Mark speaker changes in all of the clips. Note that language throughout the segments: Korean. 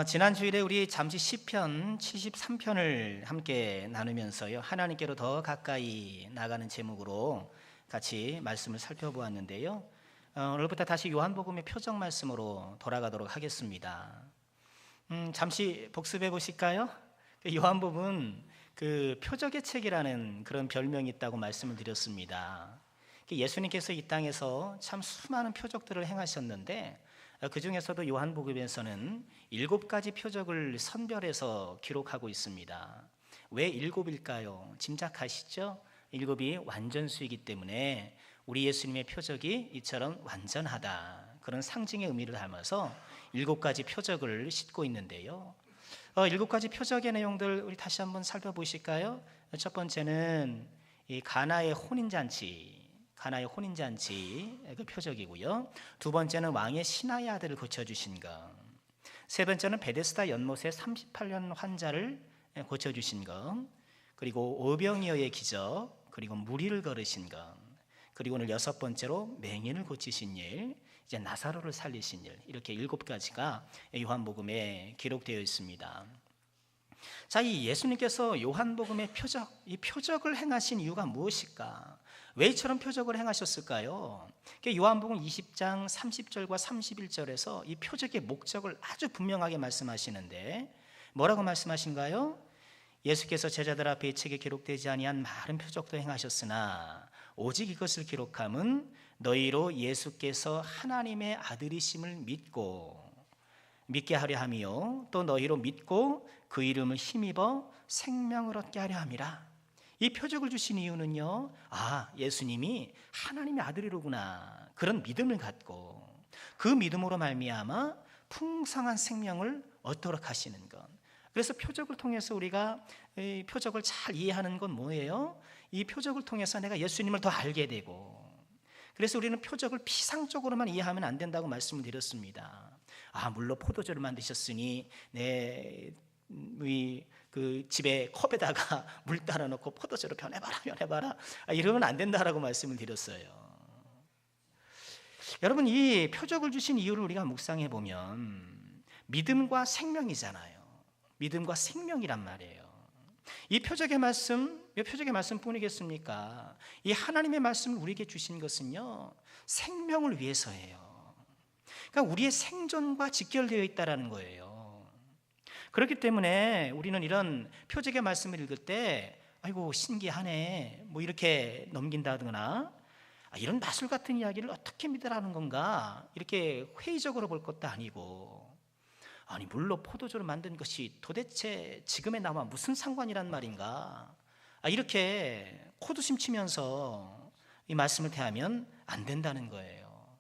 Speaker 1: 지난 주일에 우리 잠시 시편 73편을 함께 나누면서요, 하나님께로 더 가까이 나가는 제목으로 같이 말씀을 살펴보았는데요. 오늘부터 다시 요한복음의 표적 말씀으로 돌아가도록 하겠습니다. 잠시 복습해 보실까요? 요한복음은 그 표적의 책이라는 그런 별명이 있다고 말씀을 드렸습니다. 예수님께서 이 땅에서 참 수많은 표적들을 행하셨는데, 그 중에서도 요한복음에서는 7가지 표적을 선별해서 기록하고 있습니다. 왜 7일까요? 짐작하시죠? 7이 완전수이기 때문에 우리 예수님의 표적이 이처럼 완전하다, 그런 상징의 의미를 담아서 7가지 표적을 싣고 있는데요. 7가지 표적의 내용들 우리 다시 한번 살펴보실까요? 첫 번째는 이 가나의 혼인잔치 그 표적이고요. 두 번째는 왕의 신하의 아들을 고쳐주신 것. 세 번째는 베데스다 연못의 38년 환자를 고쳐주신 것. 그리고 오병이어의 기적, 그리고 무리를 걸으신 것. 그리고 오늘 6번째로 맹인을 고치신 일, 이제 나사로를 살리신 일, 이렇게 7가지가 요한복음에 기록되어 있습니다. 자, 이 예수님께서 요한복음의 이 표적을 행하신 이유가 무엇일까? 왜 이처럼 표적을 행하셨을까요? 요한복음 20장 30절과 31절에서 이 표적의 목적을 아주 분명하게 말씀하시는데, 뭐라고 말씀하신가요? 예수께서 제자들 앞에 이 책에 기록되지 아니한 많은 표적도 행하셨으나 오직 이것을 기록함은 너희로 예수께서 하나님의 아들이심을 믿게 하려 함이요, 또 너희로 믿고 그 이름을 힘입어 생명을 얻게 하려 함이라. 이 표적을 주신 이유는요, 예수님이 하나님의 아들이로구나, 그런 믿음을 갖고 그 믿음으로 말미암아 풍성한 생명을 얻도록 하시는 것. 그래서 표적을 통해서 우리가 이 표적을 잘 이해하는 건 뭐예요? 이 표적을 통해서 내가 예수님을 더 알게 되고, 그래서 우리는 표적을 피상적으로만 이해하면 안 된다고 말씀을 드렸습니다. 물로 포도주를 만드셨으니 그 집에 컵에다가 물 따라 놓고 포도주로 변해봐라 이러면 안 된다라고 말씀을 드렸어요. 여러분, 이 표적을 주신 이유를 우리가 묵상해 보면 믿음과 생명이잖아요. 믿음과 생명이란 말이에요. 이 표적의 말씀뿐이겠습니까? 이 하나님의 말씀을 우리에게 주신 것은요, 생명을 위해서예요. 그러니까 우리의 생존과 직결되어 있다라는 거예요. 그렇기 때문에 우리는 이런 표적의 말씀을 읽을 때 아이고 신기하네, 뭐 이렇게 넘긴다거나, 이런 마술 같은 이야기를 어떻게 믿으라는 건가, 이렇게 회의적으로 볼 것도 아니고, 물로 포도주를 만든 것이 도대체 지금의 나와 무슨 상관이란 말인가, 이렇게 코드심 치면서 이 말씀을 대하면 안 된다는 거예요.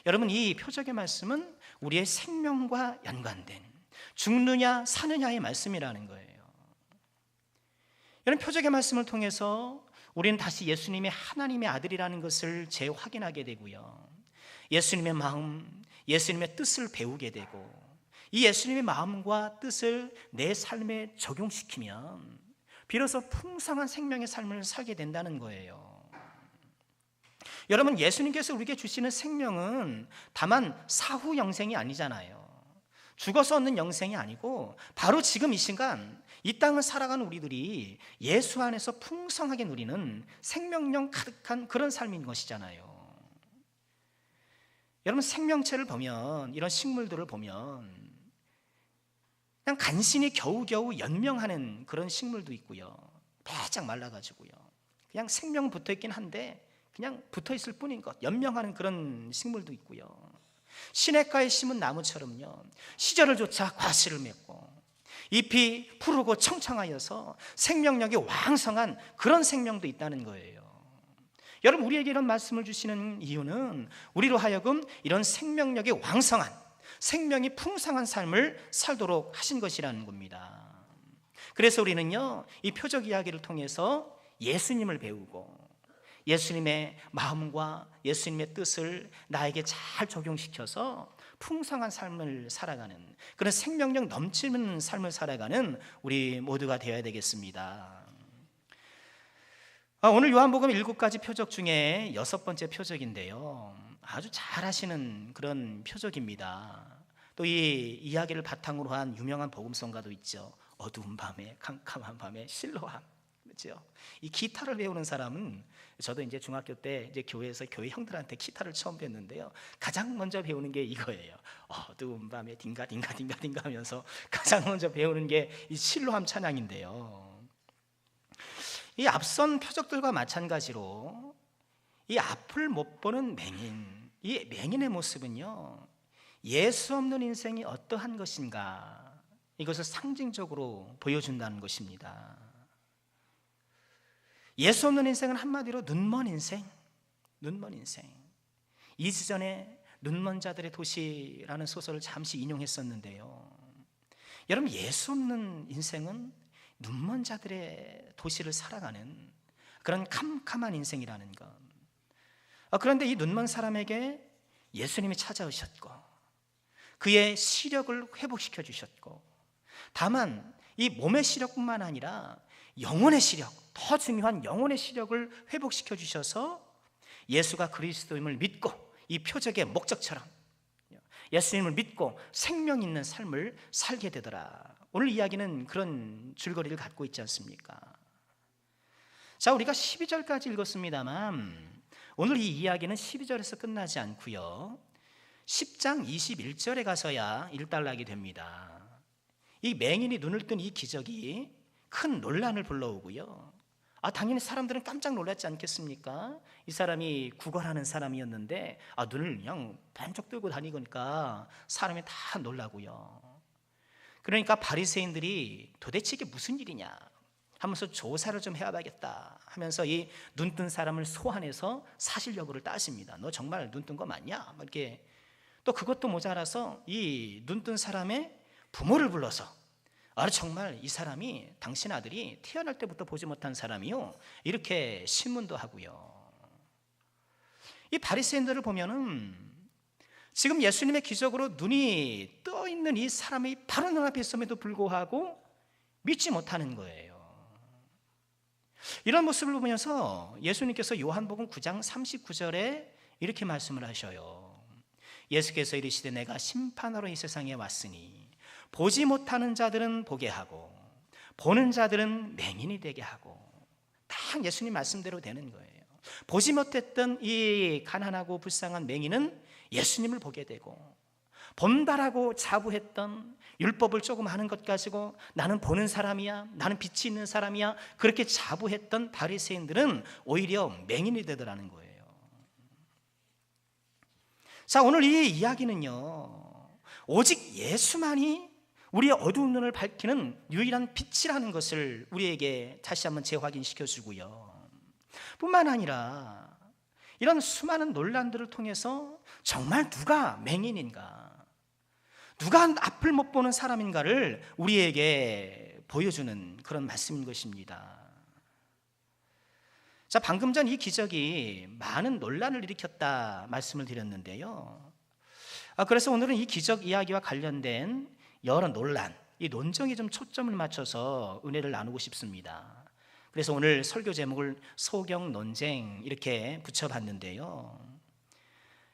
Speaker 1: 여러분, 이 표적의 말씀은 우리의 생명과 연관된, 죽느냐 사느냐의 말씀이라는 거예요. 이런 표적의 말씀을 통해서 우리는 다시 예수님의 하나님의 아들이라는 것을 재확인하게 되고요, 예수님의 마음, 예수님의 뜻을 배우게 되고, 이 예수님의 마음과 뜻을 내 삶에 적용시키면 비로소 풍성한 생명의 삶을 살게 된다는 거예요. 여러분, 예수님께서 우리에게 주시는 생명은 다만 사후 영생이 아니잖아요. 죽어서 얻는 영생이 아니고, 바로 지금 이 시간 이 땅을 살아가는 우리들이 예수 안에서 풍성하게 누리는 생명력 가득한 그런 삶인 것이잖아요. 여러분, 생명체를 보면, 이런 식물들을 보면 그냥 간신히 겨우겨우 연명하는 그런 식물도 있고요, 바짝 말라가지고요, 그냥 생명은 붙어있긴 한데 그냥 붙어있을 뿐인 것, 연명하는 그런 식물도 있고요, 시냇가에 심은 나무처럼요, 시절을 쫓아 과실을 맺고 잎이 푸르고 청청하여서 생명력이 왕성한 그런 생명도 있다는 거예요. 여러분, 우리에게 이런 말씀을 주시는 이유는 우리로 하여금 이런 생명력이 왕성한, 생명이 풍성한 삶을 살도록 하신 것이라는 겁니다. 그래서 우리는요, 이 표적 이야기를 통해서 예수님을 배우고 예수님의 마음과 예수님의 뜻을 나에게 잘 적용시켜서 풍성한 삶을 살아가는, 그런 생명력 넘치는 삶을 살아가는 우리 모두가 되어야 되겠습니다. 오늘 요한복음 7가지 표적 중에 6번째 표적인데요, 아주 잘 하시는 그런 표적입니다. 또 이 이야기를 바탕으로 한 유명한 복음성가도 있죠. 어두운 밤에, 캄캄한 밤에 실로암. 그렇죠? 이 기타를 배우는 사람은, 저도 이제 중학교 때 이제 교회에서 교회 형들한테 기타를 처음 배웠는데요, 가장 먼저 배우는 게 이거예요. 어두운 밤에 딩가 딩가 딩가 딩가 하면서 가장 먼저 배우는 게 이 실로암 찬양인데요, 이 앞선 표적들과 마찬가지로 이 앞을 못 보는 맹인, 이 맹인의 모습은요, 예수 없는 인생이 어떠한 것인가, 이것을 상징적으로 보여준다는 것입니다. 예수 없는 인생은 한마디로 눈먼 인생, 눈먼 인생. 이지전에 눈먼 자들의 도시라는 소설을 잠시 인용했었는데요, 여러분, 예수 없는 인생은 눈먼 자들의 도시를 살아가는 그런 캄캄한 인생이라는 것. 그런데 이 눈먼 사람에게 예수님이 찾아오셨고 그의 시력을 회복시켜 주셨고, 다만 이 몸의 시력뿐만 아니라 영혼의 시력, 더 중요한 영혼의 시력을 회복시켜 주셔서 예수가 그리스도임을 믿고 이 표적의 목적처럼 예수님을 믿고 생명 있는 삶을 살게 되더라. 오늘 이야기는 그런 줄거리를 갖고 있지 않습니까? 자, 우리가 12절까지 읽었습니다만 오늘 이 이야기는 12절에서 끝나지 않고요, 10장 21절에 가서야 일단락이 됩니다. 이 맹인이 눈을 뜬 이 기적이 큰 논란을 불러오고요, 당연히 사람들은 깜짝 놀랐지 않겠습니까? 이 사람이 구걸하는 사람이었는데 눈을 그냥 반쪽 뜨고 다니니까 사람이 다 놀라고요. 그러니까 바리새인들이 도대체 이게 무슨 일이냐 하면서 조사를 좀 해봐야겠다 하면서 이 눈뜬 사람을 소환해서 사실 여부를 따집니다. 너 정말 눈뜬 거 맞냐? 이렇게. 또 그것도 모자라서 이 눈뜬 사람의 부모를 불러서 정말 이 사람이 당신 아들이 태어날 때부터 보지 못한 사람이요, 이렇게 신문도 하고요. 이 바리새인들을 보면은 지금 예수님의 기적으로 눈이 떠 있는 이 사람이 바로 눈앞에 있음에도 불구하고 믿지 못하는 거예요. 이런 모습을 보면서 예수님께서 요한복음 9장 39절에 이렇게 말씀을 하셔요. 예수께서 이르시되 내가 심판하러 이 세상에 왔으니 보지 못하는 자들은 보게 하고 보는 자들은 맹인이 되게 하고. 딱 예수님 말씀대로 되는 거예요. 보지 못했던 이 가난하고 불쌍한 맹인은 예수님을 보게 되고, 본다라고 자부했던 율법을 조금 하는 것 가지고 나는 보는 사람이야, 나는 빛이 있는 사람이야, 그렇게 자부했던 바리새인들은 오히려 맹인이 되더라는 거예요. 자, 오늘 이 이야기는요, 오직 예수만이 우리의 어두운 눈을 밝히는 유일한 빛이라는 것을 우리에게 다시 한번 재확인시켜 주고요, 뿐만 아니라 이런 수많은 논란들을 통해서 정말 누가 맹인인가, 누가 앞을 못 보는 사람인가를 우리에게 보여주는 그런 말씀인 것입니다. 자, 방금 전 이 기적이 많은 논란을 일으켰다 말씀을 드렸는데요, 그래서 오늘은 이 기적 이야기와 관련된 여러 논란, 이 논정에 좀 초점을 맞춰서 은혜를 나누고 싶습니다. 그래서 오늘 설교 제목을 소경 논쟁 이렇게 붙여봤는데요,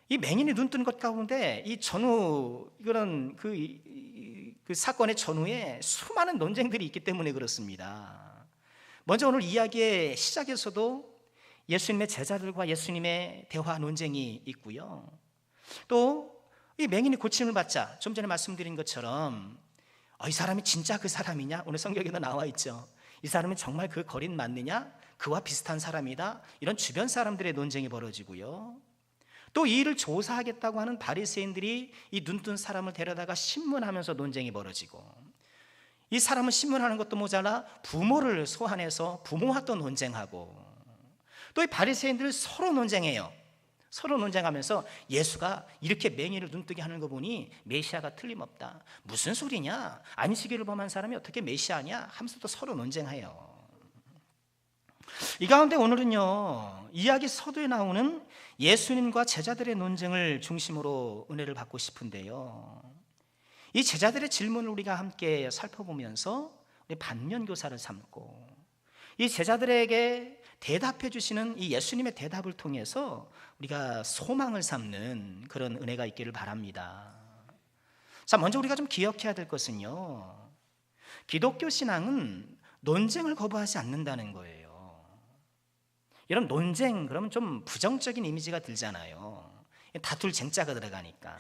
Speaker 1: 이 맹인이 눈 뜬 것 가운데 이 전후 이거는 그 사건의 전후에 수많은 논쟁들이 있기 때문에 그렇습니다. 먼저 오늘 이야기의 시작에서도 예수님의 제자들과 예수님의 대화 논쟁이 있고요, 또 이 맹인이 고침을 받자 좀 전에 말씀드린 것처럼 이 사람이 진짜 그 사람이냐, 오늘 성경에도 나와 있죠. 이 사람은 정말 그 거린 맞느냐, 그와 비슷한 사람이다, 이런 주변 사람들의 논쟁이 벌어지고요, 또 이 일을 조사하겠다고 하는 바리새인들이 이 눈뜬 사람을 데려다가 신문하면서 논쟁이 벌어지고, 이 사람은 신문하는 것도 모자라 부모를 소환해서 부모와 또 논쟁하고, 또 이 바리새인들 서로 논쟁해요. 서로 논쟁하면서 예수가 이렇게 맹인을 눈뜨게 하는 거 보니 메시아가 틀림없다, 무슨 소리냐, 안식일을 범한 사람이 어떻게 메시아냐 하면서 또 서로 논쟁해요. 이 가운데 오늘은요, 이야기 서두에 나오는 예수님과 제자들의 논쟁을 중심으로 은혜를 받고 싶은데요, 이 제자들의 질문을 우리가 함께 살펴보면서 우리 반면교사를 삼고 이 제자들에게 대답해 주시는 이 예수님의 대답을 통해서 우리가 소망을 삼는 그런 은혜가 있기를 바랍니다. 자, 먼저 우리가 좀 기억해야 될 것은요, 기독교 신앙은 논쟁을 거부하지 않는다는 거예요. 여러분, 논쟁 그러면 좀 부정적인 이미지가 들잖아요. 다툴 쟁자가 들어가니까.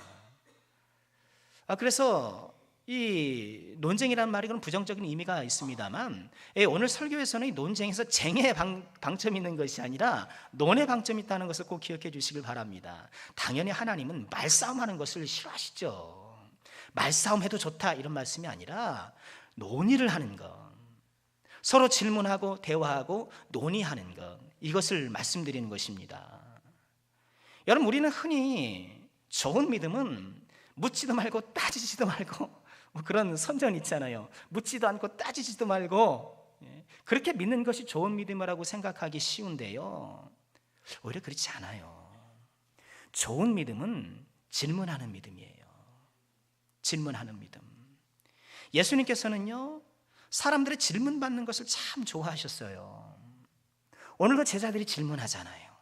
Speaker 1: 그래서 이 논쟁이라는 말이 그런 부정적인 의미가 있습니다만, 오늘 설교에서는 이 논쟁에서 쟁의 방점이 있는 것이 아니라 논의 방점이 있다는 것을 꼭 기억해 주시길 바랍니다. 당연히 하나님은 말싸움하는 것을 싫어하시죠. 말싸움해도 좋다 이런 말씀이 아니라 논의를 하는 것, 서로 질문하고 대화하고 논의하는 것, 이것을 말씀드리는 것입니다. 여러분, 우리는 흔히 좋은 믿음은 묻지도 말고 따지지도 말고 그런 선전 있잖아요. 묻지도 않고 따지지도 말고 그렇게 믿는 것이 좋은 믿음이라고 생각하기 쉬운데요, 오히려 그렇지 않아요. 좋은 믿음은 질문하는 믿음이에요. 질문하는 믿음. 예수님께서는요, 사람들의 질문 받는 것을 참 좋아하셨어요. 오늘도 제자들이 질문하잖아요.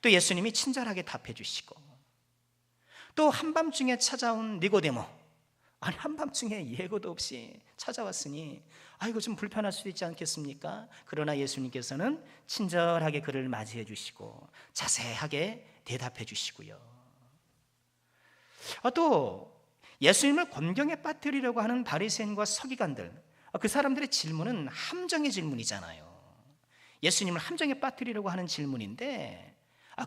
Speaker 1: 또 예수님이 친절하게 답해 주시고, 또 한밤중에 찾아온 니고데모, 아니 한밤중에 예고도 없이 찾아왔으니 이거 좀 불편할 수도 있지 않겠습니까? 그러나 예수님께서는 친절하게 그를 맞이해 주시고 자세하게 대답해 주시고요. 또 예수님을 곤경에 빠뜨리려고 하는 바리새인과 서기관들, 그 사람들의 질문은 함정의 질문이잖아요. 예수님을 함정에 빠뜨리려고 하는 질문인데,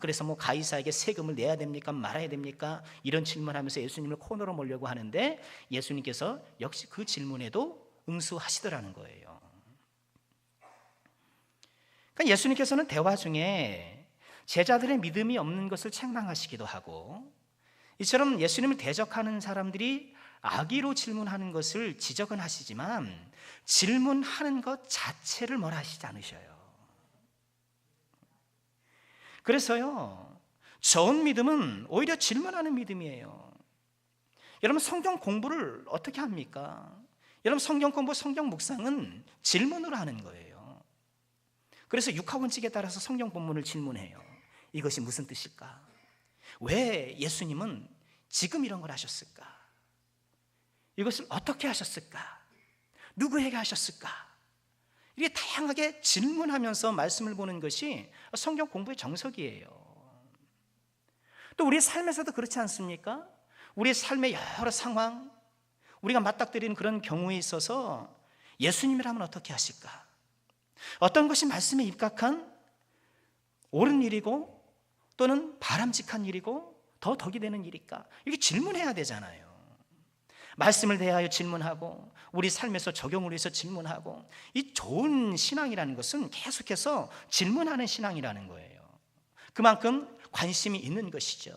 Speaker 1: 그래서 뭐 가이사에게 세금을 내야 됩니까? 말아야 됩니까? 이런 질문하면서 예수님을 코너로 몰려고 하는데, 예수님께서 역시 그 질문에도 응수하시더라는 거예요. 그러니까 예수님께서는 대화 중에 제자들의 믿음이 없는 것을 책망하시기도 하고, 이처럼 예수님을 대적하는 사람들이 악의로 질문하는 것을 지적은 하시지만 질문하는 것 자체를 뭐라 하시지 않으셔요. 그래서요, 좋은 믿음은 오히려 질문하는 믿음이에요. 여러분, 성경 공부를 어떻게 합니까? 여러분, 성경 공부, 성경 묵상은 질문으로 하는 거예요. 그래서 육하원칙에 따라서 성경 본문을 질문해요. 이것이 무슨 뜻일까? 왜 예수님은 지금 이런 걸 하셨을까? 이것을 어떻게 하셨을까? 누구에게 하셨을까? 이렇게 다양하게 질문하면서 말씀을 보는 것이 성경 공부의 정석이에요. 또 우리 삶에서도 그렇지 않습니까? 우리 삶의 여러 상황, 우리가 맞닥뜨리는 그런 경우에 있어서 예수님이라면 어떻게 하실까? 어떤 것이 말씀에 입각한 옳은 일이고 또는 바람직한 일이고 더 덕이 되는 일일까? 이렇게 질문해야 되잖아요. 말씀을 대하여 질문하고 우리 삶에서 적용을 해서 질문하고, 이 좋은 신앙이라는 것은 계속해서 질문하는 신앙이라는 거예요. 그만큼 관심이 있는 것이죠.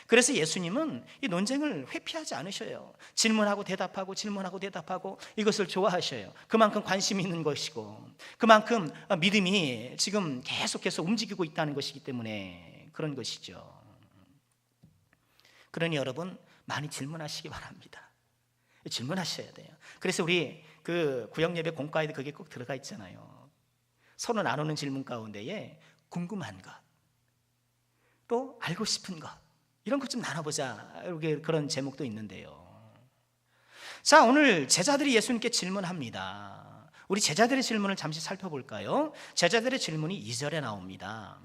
Speaker 1: 그래서 예수님은 이 논쟁을 회피하지 않으셔요. 질문하고 대답하고 질문하고 대답하고 이것을 좋아하셔요. 그만큼 관심이 있는 것이고 그만큼 믿음이 지금 계속해서 움직이고 있다는 것이기 때문에 그런 것이죠. 그러니 여러분, 많이 질문하시기 바랍니다. 질문하셔야 돼요. 그래서 우리 그 구역예배 공과에도 그게 꼭 들어가 있잖아요. 서로 나누는 질문 가운데에 궁금한 것, 또 알고 싶은 것, 이런 것 좀 나눠보자, 이렇게 그런 제목도 있는데요. 자, 오늘 제자들이 예수님께 질문합니다. 우리 제자들의 질문을 잠시 살펴볼까요? 제자들의 질문이 2절에 나옵니다.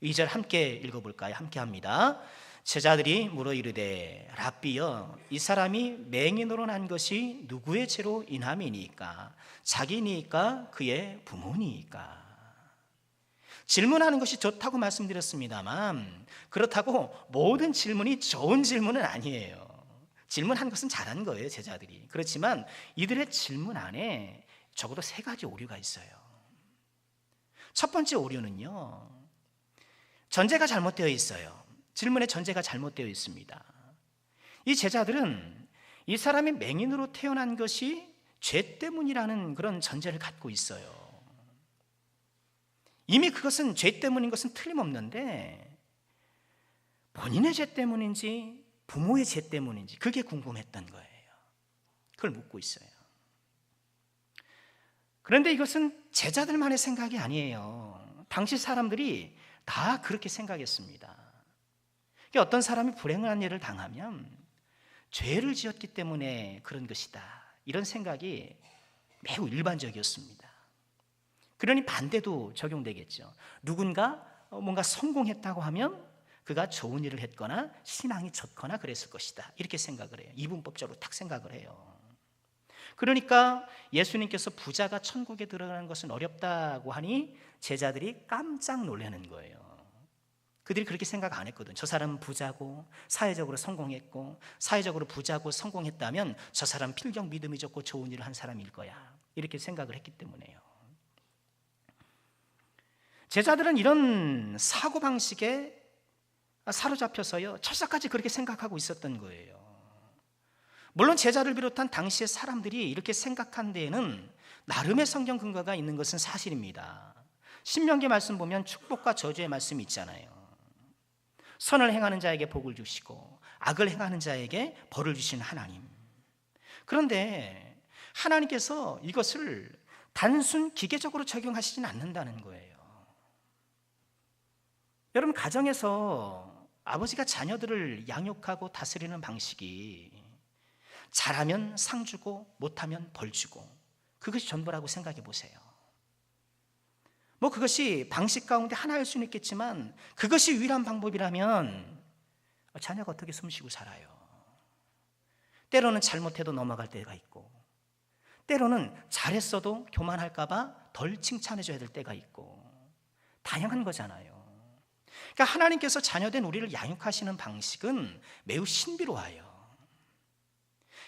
Speaker 1: 2절 함께 읽어볼까요? 함께 합니다. 제자들이 물어 이르되 랍비여, 이 사람이 맹인으로 난 것이 누구의 죄로 인함이니까? 자기니까 그의 부모니까? 질문하는 것이 좋다고 말씀드렸습니다만, 그렇다고 모든 질문이 좋은 질문은 아니에요. 질문한 것은 잘한 거예요, 제자들이. 그렇지만 이들의 질문 안에 적어도 3가지 오류가 있어요. 첫 번째 오류는요, 전제가 잘못되어 있어요. 질문의 전제가 잘못되어 있습니다. 이 제자들은 이 사람이 맹인으로 태어난 것이 죄 때문이라는 그런 전제를 갖고 있어요. 이미 그것은 죄 때문인 것은 틀림없는데, 본인의 죄 때문인지 부모의 죄 때문인지 그게 궁금했던 거예요. 그걸 묻고 있어요. 그런데 이것은 제자들만의 생각이 아니에요. 당시 사람들이 다 그렇게 생각했습니다. 어떤 사람이 불행한 일을 당하면 죄를 지었기 때문에 그런 것이다, 이런 생각이 매우 일반적이었습니다. 그러니 반대도 적용되겠죠. 누군가 뭔가 성공했다고 하면 그가 좋은 일을 했거나 신앙이 좋거나 그랬을 것이다, 이렇게 생각을 해요. 이분법적으로 딱 생각을 해요. 그러니까 예수님께서 부자가 천국에 들어가는 것은 어렵다고 하니 제자들이 깜짝 놀라는 거예요. 그들이 그렇게 생각 안 했거든. 저 사람은 부자고 사회적으로 성공했고, 사회적으로 부자고 성공했다면 저 사람 필경 믿음이 좋고 좋은 일을 한 사람일 거야, 이렇게 생각을 했기 때문에요. 제자들은 이런 사고방식에 사로잡혀서요, 철사까지 그렇게 생각하고 있었던 거예요. 물론 제자를 비롯한 당시의 사람들이 이렇게 생각한 데에는 나름의 성경 근거가 있는 것은 사실입니다. 신명기 말씀 보면 축복과 저주의 말씀이 있잖아요. 선을 행하는 자에게 복을 주시고 악을 행하는 자에게 벌을 주시는 하나님. 그런데 하나님께서 이것을 단순 기계적으로 적용하시진 않는다는 거예요. 여러분, 가정에서 아버지가 자녀들을 양육하고 다스리는 방식이 잘하면 상 주고 못하면 벌 주고, 그것이 전부라고 생각해 보세요. 뭐 그것이 방식 가운데 하나일 수는 있겠지만 그것이 유일한 방법이라면 자녀가 어떻게 숨쉬고 살아요? 때로는 잘못해도 넘어갈 때가 있고, 때로는 잘했어도 교만할까 봐 덜 칭찬해 줘야 될 때가 있고, 다양한 거잖아요. 그러니까 하나님께서 자녀된 우리를 양육하시는 방식은 매우 신비로워요.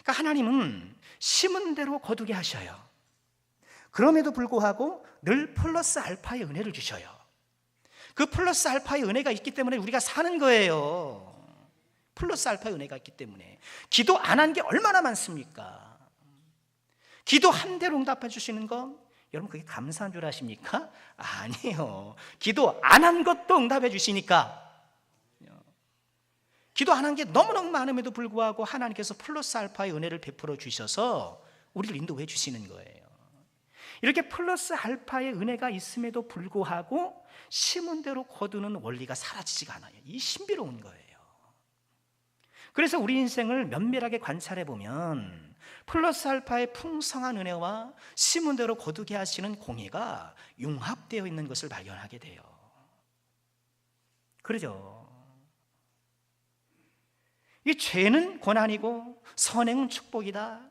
Speaker 1: 그러니까 하나님은 심은 대로 거두게 하셔요. 그럼에도 불구하고 늘 플러스 알파의 은혜를 주셔요. 그 플러스 알파의 은혜가 있기 때문에 우리가 사는 거예요. 플러스 알파의 은혜가 있기 때문에. 기도 안 한 게 얼마나 많습니까? 기도한 대로 응답해 주시는 건 여러분 그게 감사한 줄 아십니까? 아니에요. 기도 안 한 것도 응답해 주시니까. 기도 안 한 게 너무너무 많음에도 불구하고 하나님께서 플러스 알파의 은혜를 베풀어 주셔서 우리를 인도해 주시는 거예요. 이렇게 플러스 알파의 은혜가 있음에도 불구하고 심은 대로 거두는 원리가 사라지지가 않아요. 이 신비로운 거예요. 그래서 우리 인생을 면밀하게 관찰해 보면 플러스 알파의 풍성한 은혜와 심은 대로 거두게 하시는 공의가 융합되어 있는 것을 발견하게 돼요. 그러죠. 이 죄는 고난이고 선행은 축복이다,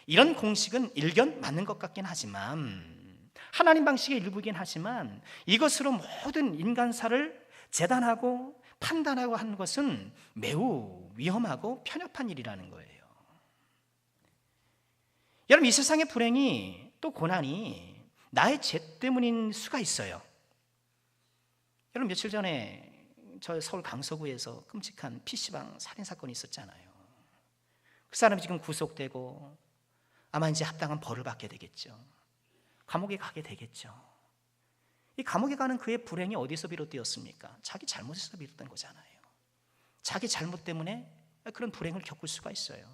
Speaker 1: 이런 공식은 일견 맞는 것 같긴 하지만, 하나님 방식의 일부이긴 하지만, 이것으로 모든 인간사를 재단하고 판단하고 하는 것은 매우 위험하고 편협한 일이라는 거예요. 여러분, 이 세상의 불행이 또 고난이 나의 죄 때문인 수가 있어요. 여러분, 며칠 전에 저 서울 강서구에서 끔찍한 PC방 살인사건이 있었잖아요. 그 사람이 지금 구속되고 아마 이제 합당한 벌을 받게 되겠죠. 감옥에 가게 되겠죠. 이 감옥에 가는 그의 불행이 어디서 비롯되었습니까? 자기 잘못에서 비롯된 거잖아요. 자기 잘못 때문에 그런 불행을 겪을 수가 있어요.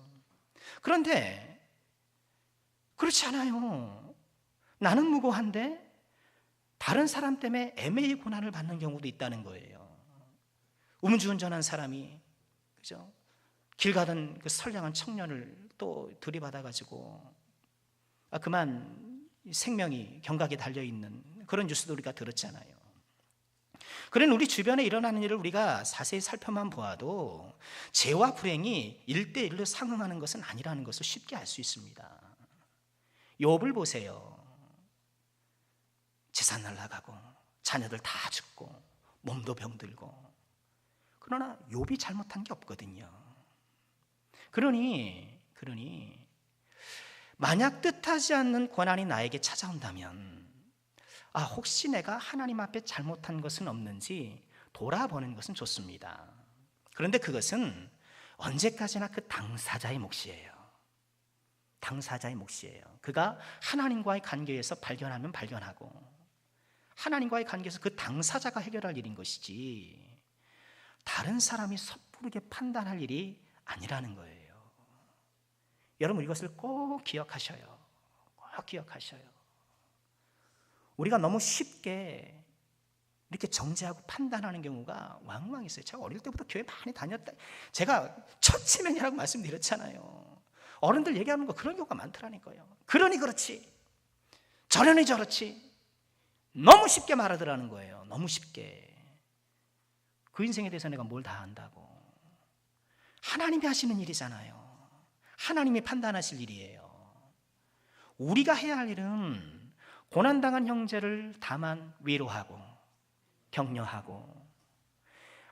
Speaker 1: 그런데 그렇지 않아요. 나는 무고한데 다른 사람 때문에 애매히 고난을 받는 경우도 있다는 거예요. 음주운전한 사람이, 그죠? 길 가던 그 선량한 청년을 또 들이받아가지고 그만 생명이 경각에 달려있는 그런 뉴스도 우리가 들었잖아요. 그런 우리 주변에 일어나는 일을 우리가 자세히 살펴만 보아도 죄와 불행이 1대1로 상응하는 것은 아니라는 것을 쉽게 알 수 있습니다. 욥을 보세요. 재산 날라가고 자녀들 다 죽고 몸도 병들고, 그러나 욥이 잘못한 게 없거든요. 그러니 만약 뜻하지 않는 고난이 나에게 찾아온다면 혹시 내가 하나님 앞에 잘못한 것은 없는지 돌아보는 것은 좋습니다. 그런데 그것은 언제까지나 그 당사자의 몫이에요. 당사자의 몫이에요. 그가 하나님과의 관계에서 발견하면 발견하고, 하나님과의 관계에서 그 당사자가 해결할 일인 것이지 다른 사람이 섣부르게 판단할 일이 아니라는 거예요. 여러분, 이것을 꼭 기억하셔요. 꼭 기억하셔요. 우리가 너무 쉽게 이렇게 정죄하고 판단하는 경우가 왕왕 있어요. 제가 어릴 때부터 교회 많이 다녔다. 제가 천치맨이라고 말씀드렸잖아요. 어른들 얘기하는 거 그런 경우가 많더라니까요. 그러니 그렇지, 저러니 저렇지, 너무 쉽게 말하더라는 거예요. 너무 쉽게. 그 인생에 대해서 내가 뭘 다 안다고. 하나님이 하시는 일이잖아요. 하나님이 판단하실 일이에요. 우리가 해야 할 일은 고난당한 형제를 다만 위로하고 격려하고,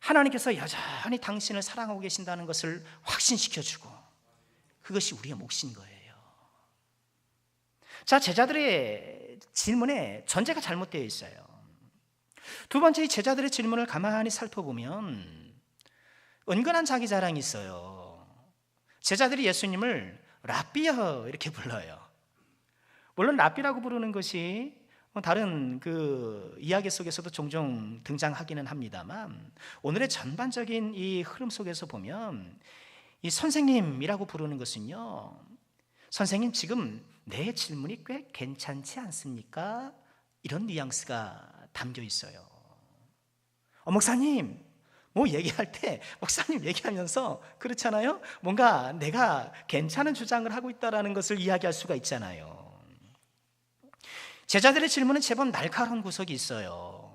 Speaker 1: 하나님께서 여전히 당신을 사랑하고 계신다는 것을 확신시켜주고, 그것이 우리의 몫인 거예요. 자, 제자들의 질문에 전제가 잘못되어 있어요. 두 번째, 이 제자들의 질문을 가만히 살펴보면 은근한 자기 자랑이 있어요. 제자들이 예수님을 랍비여 이렇게 불러요. 물론 랍비라고 부르는 것이 다른 그 이야기 속에서도 종종 등장하기는 합니다만, 오늘의 전반적인 이 흐름 속에서 보면 이 선생님이라고 부르는 것은요, 선생님 지금 내 질문이 꽤 괜찮지 않습니까? 이런 뉘앙스가 담겨 있어요. 목사님 뭐 얘기할 때 목사님 얘기하면서 그렇잖아요. 뭔가 내가 괜찮은 주장을 하고 있다는 것을 이야기할 수가 있잖아요. 제자들의 질문은 제법 날카로운 구석이 있어요.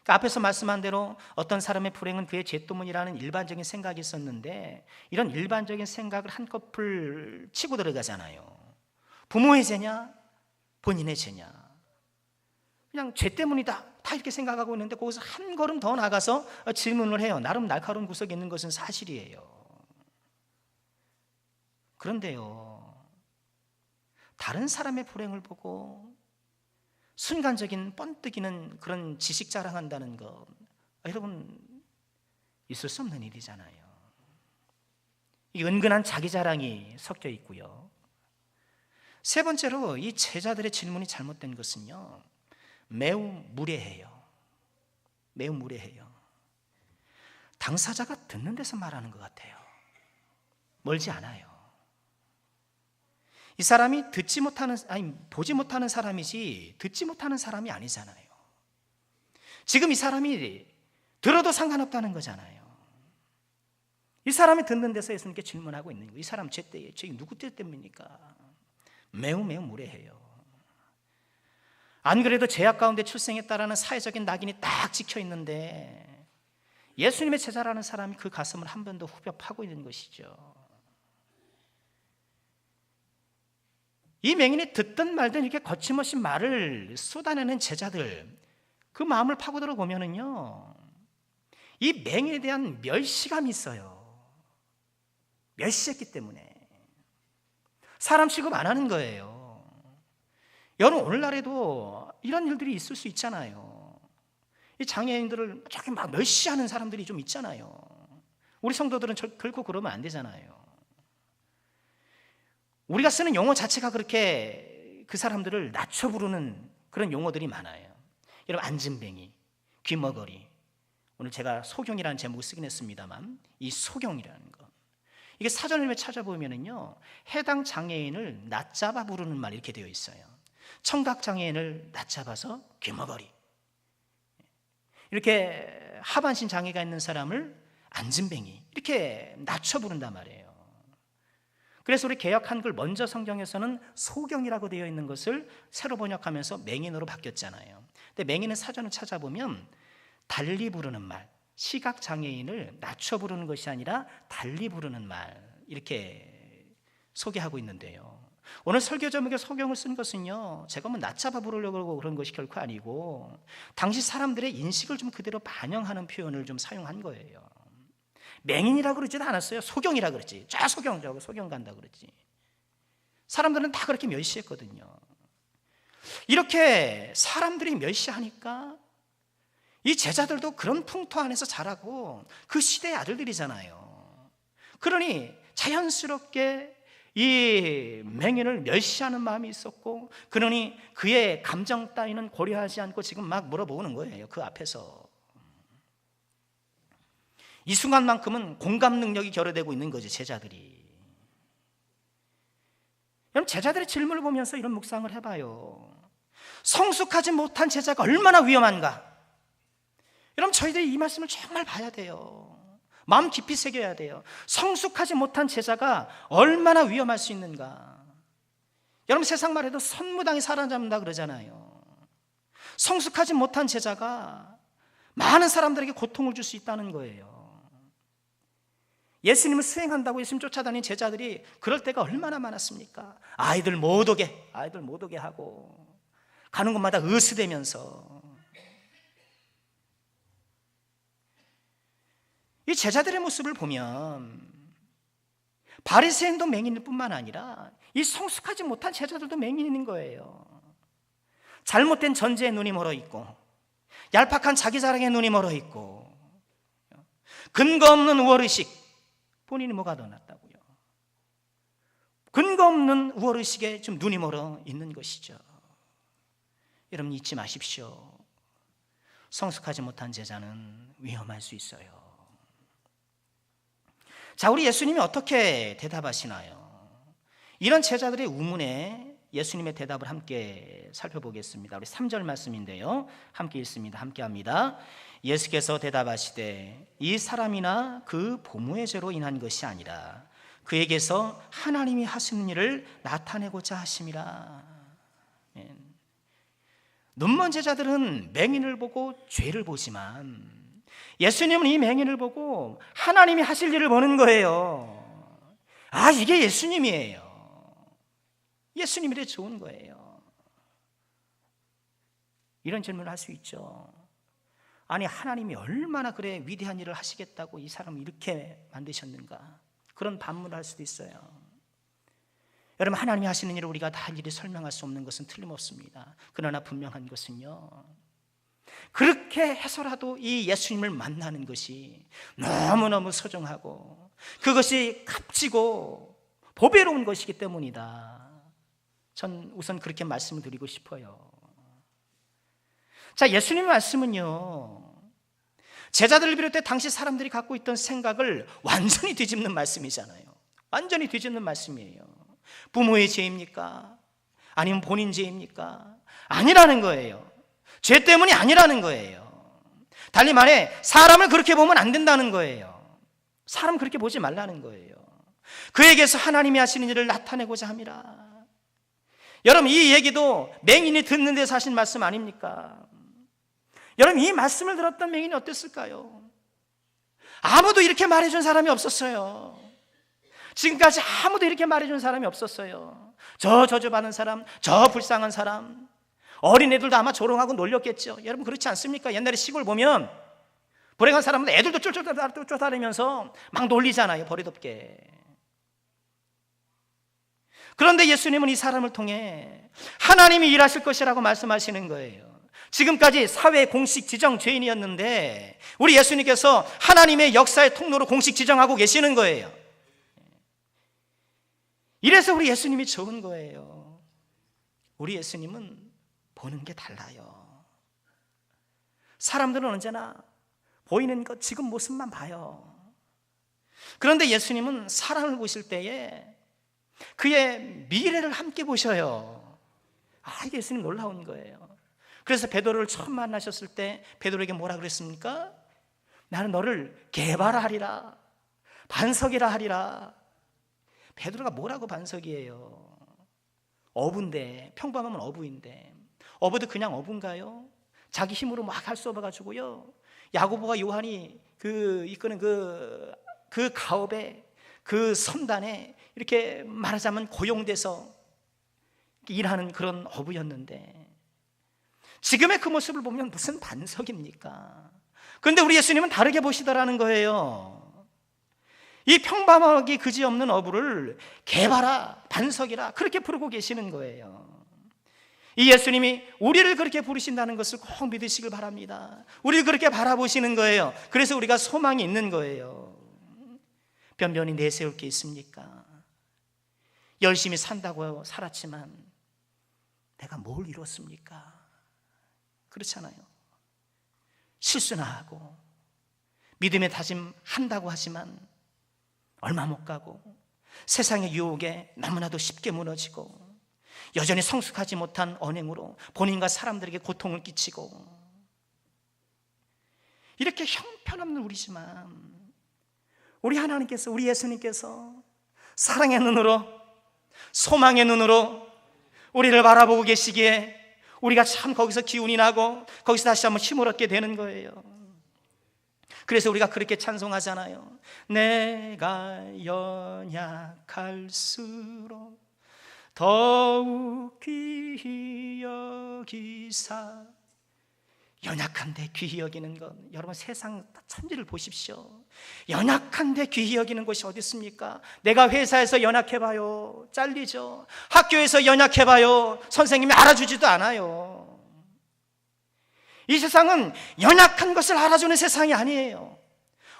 Speaker 1: 그러니까 앞에서 말씀한 대로 어떤 사람의 불행은 그의 잿도문이라는 일반적인 생각이 있었는데, 이런 일반적인 생각을 한꺼풀 치고 들어가잖아요. 부모의 죄냐 본인의 죄냐, 그냥 죄 때문이다 다 이렇게 생각하고 있는데, 거기서 한 걸음 더 나가서 질문을 해요. 나름 날카로운 구석이 있는 것은 사실이에요. 그런데요, 다른 사람의 불행을 보고 순간적인 번뜩이는 그런 지식 자랑한다는 것, 여러분 있을 수 없는 일이잖아요. 이 은근한 자기 자랑이 섞여 있고요. 세 번째로, 이 제자들의 질문이 잘못된 것은요, 매우 무례해요. 매우 무례해요. 당사자가 듣는 데서 말하는 것 같아요. 멀지 않아요. 이 사람이 보지 못하는 사람이지 듣지 못하는 사람이 아니잖아요. 지금 이 사람이 들어도 상관없다는 거잖아요. 이 사람이 듣는 데서 예수님께 질문하고 있는 거예요. 이 사람 죄 누구 죄 때문입니까? 매우 무례해요. 안 그래도 죄악 가운데 출생했다라는 사회적인 낙인이 딱 찍혀 있는데, 예수님의 제자라는 사람이 그 가슴을 한 번 더 후벼 파고 있는 것이죠. 이 맹인이 듣든 말든 이렇게 거침없이 말을 쏟아내는 제자들, 그 마음을 파고들어 보면은요, 이 맹인에 대한 멸시감이 있어요. 멸시했기 때문에 사람 취급 안 하는 거예요. 여러분, 오늘날에도 이런 일들이 있을 수 있잖아요. 이 장애인들을 저렇게 막 멸시하는 사람들이 좀 있잖아요. 우리 성도들은 결코 그러면 안 되잖아요. 우리가 쓰는 용어 자체가 그렇게 그 사람들을 낮춰 부르는 그런 용어들이 많아요. 여러분, 앉은뱅이, 귀머거리, 오늘 제가 소경이라는 제목을 쓰긴 했습니다만, 이 소경이라는 거, 이게 사전을 찾아보면은요, 해당 장애인을 낮잡아 부르는 말 이렇게 되어 있어요. 청각 장애인을 낮잡아서 귀머거리, 이렇게 하반신 장애가 있는 사람을 앉은뱅이 이렇게 낮춰 부른단 말이에요. 그래서 우리 개역 한글 먼저 성경에서는 소경이라고 되어 있는 것을 새로 번역하면서 맹인으로 바뀌었잖아요. 근데 맹인의 사전을 찾아보면 달리 부르는 말, 시각 장애인을 낮춰 부르는 것이 아니라 달리 부르는 말, 이렇게 소개하고 있는데요. 오늘 설교 제목에 소경을 쓴 것은요, 제가 뭐 낮잡아 부르려고 그런 것이 결코 아니고, 당시 사람들의 인식을 좀 그대로 반영하는 표현을 좀 사용한 거예요. 맹인이라고 그러지도 않았어요. 소경이라고 그랬지. 소경 간다 그랬지. 사람들은 다 그렇게 멸시했거든요. 이렇게 사람들이 멸시하니까 이 제자들도 그런 풍토 안에서 자라고 그 시대의 아들들이잖아요. 그러니 자연스럽게 이 맹인을 멸시하는 마음이 있었고, 그러니 그의 감정 따위는 고려하지 않고 지금 막 물어보는 거예요. 그 앞에서. 이 순간만큼은 공감 능력이 결여되고 있는 거죠, 제자들이. 여러분, 제자들의 질문을 보면서 이런 묵상을 해봐요. 성숙하지 못한 제자가 얼마나 위험한가? 여러분, 저희들이 이 말씀을 정말 봐야 돼요. 마음 깊이 새겨야 돼요. 성숙하지 못한 제자가 얼마나 위험할 수 있는가. 여러분, 세상 말해도 선무당이 사로잡는다 그러잖아요. 성숙하지 못한 제자가 많은 사람들에게 고통을 줄 수 있다는 거예요. 예수님을 수행한다고 예수님 쫓아다닌 제자들이 그럴 때가 얼마나 많았습니까? 아이들 못 오게 하고 가는 곳마다 으스대면서. 이 제자들의 모습을 보면 바리새인도 맹인일 뿐만 아니라 이 성숙하지 못한 제자들도 맹인인 거예요. 잘못된 전제에 눈이 멀어 있고, 얄팍한 자기 자랑에 눈이 멀어 있고, 근거 없는 우월의식, 본인이 뭐가 더 낫다고요? 근거 없는 우월의식에 좀 눈이 멀어 있는 것이죠. 여러분, 잊지 마십시오. 성숙하지 못한 제자는 위험할 수 있어요. 자, 우리 예수님이 어떻게 대답하시나요? 이런 제자들의 우문에 예수님의 대답을 함께 살펴보겠습니다. 우리 3절 말씀인데요, 함께 읽습니다. 함께 합니다. 예수께서 대답하시되 이 사람이나 그 부모의 죄로 인한 것이 아니라 그에게서 하나님이 하시는 일을 나타내고자 하심이라. 눈먼 제자들은 맹인을 보고 죄를 보지만 예수님은 이 맹인을 보고 하나님이 하실 일을 보는 거예요. 아, 이게 예수님이에요. 예수님이래 좋은 거예요. 이런 질문을 할 수 있죠. 아니, 하나님이 얼마나 그래 위대한 일을 하시겠다고 이 사람을 이렇게 만드셨는가, 그런 반문을 할 수도 있어요. 여러분, 하나님이 하시는 일을 우리가 다 일일이 설명할 수 없는 것은 틀림없습니다. 그러나 분명한 것은요, 그렇게 해서라도 이 예수님을 만나는 것이 너무너무 소중하고 그것이 값지고 보배로운 것이기 때문이다. 전 우선 그렇게 말씀을 드리고 싶어요. 자, 예수님의 말씀은요, 제자들을 비롯해 당시 사람들이 갖고 있던 생각을 완전히 뒤집는 말씀이잖아요. 완전히 뒤집는 말씀이에요. 부모의 죄입니까? 아니면 본인 죄입니까? 아니라는 거예요. 죄 때문이 아니라는 거예요. 달리 말해 사람을 그렇게 보면 안 된다는 거예요. 사람 그렇게 보지 말라는 거예요. 그에게서 하나님이 하시는 일을 나타내고자 함이라. 여러분, 이 얘기도 맹인이 듣는 데서 하신 말씀 아닙니까? 여러분, 이 말씀을 들었던 맹인이 어땠을까요? 아무도 이렇게 말해준 사람이 없었어요. 지금까지 아무도 이렇게 말해준 사람이 없었어요. 저 저주받은 사람, 저 불쌍한 사람, 어린애들도 아마 조롱하고 놀렸겠죠. 여러분, 그렇지 않습니까? 옛날에 시골 보면 불행한 사람은 애들도 쫓아다니면서 막 놀리잖아요, 버릇없게. 그런데 예수님은 이 사람을 통해 하나님이 일하실 것이라고 말씀하시는 거예요. 지금까지 사회 공식 지정 죄인이었는데 우리 예수님께서 하나님의 역사의 통로로 공식 지정하고 계시는 거예요. 이래서 우리 예수님이 좋은 거예요. 우리 예수님은 보는 게 달라요. 사람들은 언제나 보이는 것, 지금 모습만 봐요. 그런데 예수님은 사람을 보실 때에 그의 미래를 함께 보셔요. 아, 이게 예수님 놀라운 거예요. 그래서 베드로를 처음 만나셨을 때 베드로에게 뭐라 그랬습니까? 나는 너를 개발하리라, 반석이라 하리라. 베드로가 뭐라고 반석이에요? 어부인데, 평범하면 어부인데, 어부도 그냥 어부인가요? 자기 힘으로 막 할 수 없어가지고요, 야고보와 요한이 이끄는 그 가업에, 그 선단에 이렇게 말하자면 고용돼서 일하는 그런 어부였는데 지금의 그 모습을 보면 무슨 반석입니까? 그런데 우리 예수님은 다르게 보시더라는 거예요. 이 평범하기 그지없는 어부를 개바라, 반석이라 그렇게 부르고 계시는 거예요. 이 예수님이 우리를 그렇게 부르신다는 것을 꼭 믿으시길 바랍니다. 우리를 그렇게 바라보시는 거예요. 그래서 우리가 소망이 있는 거예요. 변변히 내세울 게 있습니까? 열심히 산다고 살았지만 내가 뭘 이뤘습니까? 그렇잖아요. 실수나 하고 믿음의 다짐 한다고 하지만 얼마 못 가고 세상의 유혹에 너무나도 쉽게 무너지고 여전히 성숙하지 못한 언행으로 본인과 사람들에게 고통을 끼치고, 이렇게 형편없는 우리지만 우리 하나님께서, 우리 예수님께서 사랑의 눈으로, 소망의 눈으로 우리를 바라보고 계시기에 우리가 참 거기서 기운이 나고 거기서 다시 한번 힘을 얻게 되는 거예요. 그래서 우리가 그렇게 찬송하잖아요. 내가 연약할수록 더욱 귀히 여기사. 연약한데 귀히 여기는 것, 여러분 세상 천지를 보십시오. 연약한데 귀히 여기는 것이 어디 있습니까? 내가 회사에서 연약해봐요, 잘리죠. 학교에서 연약해봐요, 선생님이 알아주지도 않아요. 이 세상은 연약한 것을 알아주는 세상이 아니에요.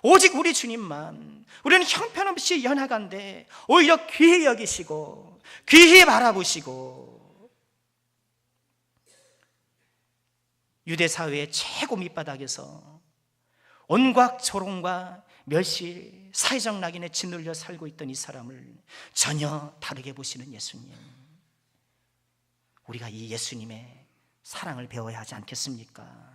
Speaker 1: 오직 우리 주님만. 우리는 형편없이 연약한데 오히려 귀히 여기시고 귀히 바라보시고, 유대 사회의 최고 밑바닥에서 온갖 조롱과 멸시, 사회적 낙인에 짓눌려 살고 있던 이 사람을 전혀 다르게 보시는 예수님. 우리가 이 예수님의 사랑을 배워야 하지 않겠습니까?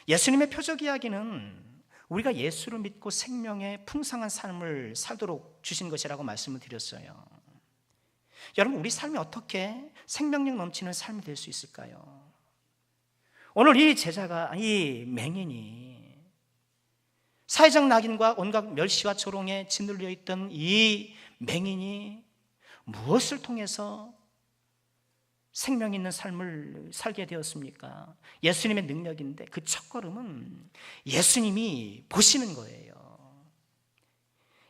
Speaker 1: 예수님의 표적 이야기는 우리가 예수를 믿고 생명의 풍성한 삶을 살도록 주신 것이라고 말씀을 드렸어요. 여러분, 우리 삶이 어떻게 생명력 넘치는 삶이 될 수 있을까요? 오늘 이 제자가, 이 맹인이 사회적 낙인과 온갖 멸시와 조롱에 짓눌려 있던 이 맹인이 무엇을 통해서 생명 있는 삶을 살게 되었습니까? 예수님의 능력인데 그 첫걸음은 예수님이 보시는 거예요.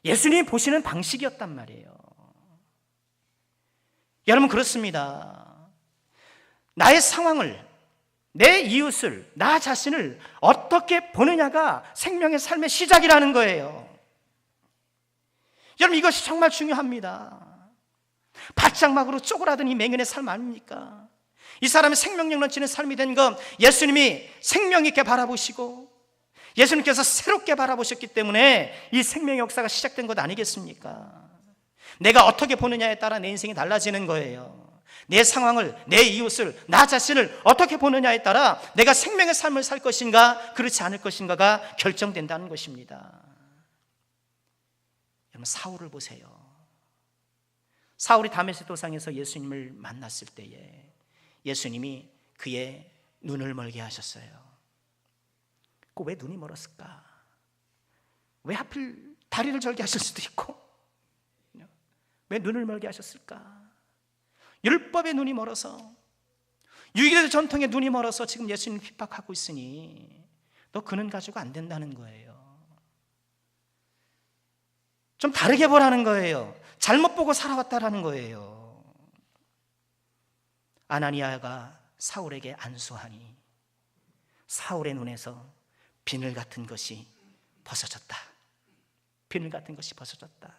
Speaker 1: 예수님이 보시는 방식이었단 말이에요. 여러분, 그렇습니다. 나의 상황을, 내 이웃을, 나 자신을 어떻게 보느냐가 생명의 삶의 시작이라는 거예요. 여러분, 이것이 정말 중요합니다. 바짝막으로 쪼그라든 이 맹인의 삶 아닙니까? 이 사람의 생명력 넘치는 삶이 된 건 예수님이 생명 있게 바라보시고 예수님께서 새롭게 바라보셨기 때문에 이 생명의 역사가 시작된 것 아니겠습니까? 내가 어떻게 보느냐에 따라 내 인생이 달라지는 거예요. 내 상황을, 내 이웃을, 나 자신을 어떻게 보느냐에 따라 내가 생명의 삶을 살 것인가 그렇지 않을 것인가가 결정된다는 것입니다. 여러분, 사울을 보세요. 사울이 다메섹 도상에서 예수님을 만났을 때에 예수님이 그의 눈을 멀게 하셨어요. 왜 눈이 멀었을까? 왜 하필 다리를 절게 하실 수도 있고, 왜 눈을 멀게 하셨을까? 율법의 눈이 멀어서, 유기의 전통의 눈이 멀어서 지금 예수님 핍박하고 있으니 너 그 눈 가지고 안 된다는 거예요. 좀 다르게 보라는 거예요. 잘못 보고 살아왔다라는 거예요. 아나니아가 사울에게 안수하니 사울의 눈에서 비늘 같은 것이 벗어졌다. 비늘 같은 것이 벗어졌다.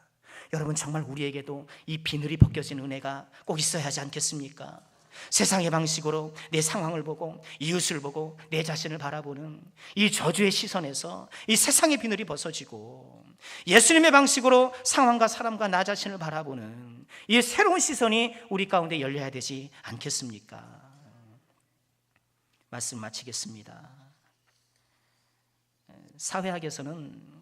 Speaker 1: 여러분, 정말 우리에게도 이 비늘이 벗겨진 은혜가 꼭 있어야 하지 않겠습니까? 세상의 방식으로 내 상황을 보고 이웃을 보고 내 자신을 바라보는 이 저주의 시선에서 이 세상의 비늘이 벗어지고 예수님의 방식으로 상황과 사람과 나 자신을 바라보는 이 새로운 시선이 우리 가운데 열려야 되지 않겠습니까? 말씀 마치겠습니다. 사회학에서는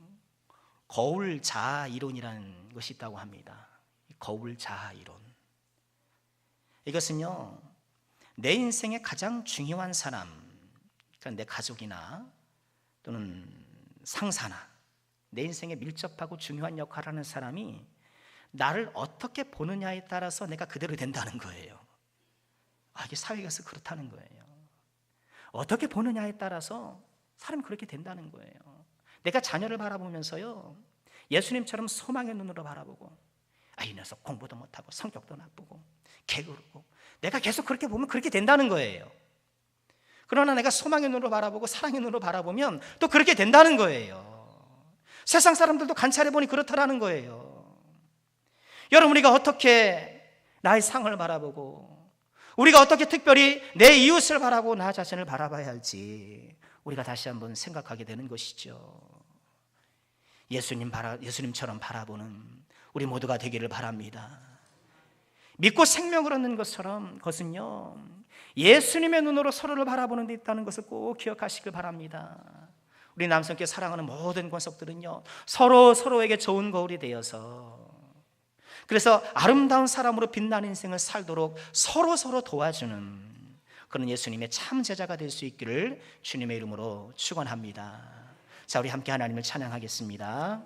Speaker 1: 거울 자아 이론이라는 것이 있다고 합니다. 거울 자아 이론. 이것은요, 내 인생의 가장 중요한 사람, 그러니까 내 가족이나 또는 상사나 내 인생에 밀접하고 중요한 역할을 하는 사람이 나를 어떻게 보느냐에 따라서 내가 그대로 된다는 거예요. 이게 사회에서 그렇다는 거예요. 어떻게 보느냐에 따라서 사람이 그렇게 된다는 거예요. 내가 자녀를 바라보면서요, 예수님처럼 소망의 눈으로 바라보고, 이 녀석 공부도 못하고 성격도 나쁘고 게으르고, 내가 계속 그렇게 보면 그렇게 된다는 거예요. 그러나 내가 소망의 눈으로 바라보고 사랑의 눈으로 바라보면 또 그렇게 된다는 거예요. 세상 사람들도 관찰해보니 그렇다라는 거예요. 여러분, 우리가 어떻게 나의 상을 바라보고, 우리가 어떻게 특별히 내 이웃을 바라보고 나 자신을 바라봐야 할지 우리가 다시 한번 생각하게 되는 것이죠. 예수님처럼 바라보는 우리 모두가 되기를 바랍니다. 믿고 생명을 얻는 것은요, 예수님의 눈으로 서로를 바라보는 데 있다는 것을 꼭 기억하시길 바랍니다. 우리 남성께 사랑하는 모든 권속들은요, 서로에게 좋은 거울이 되어서, 그래서 아름다운 사람으로 빛나는 인생을 살도록 서로 도와주는 그런 예수님의 참 제자가 될 수 있기를 주님의 이름으로 축원합니다. 자, 우리 함께 하나님을 찬양하겠습니다.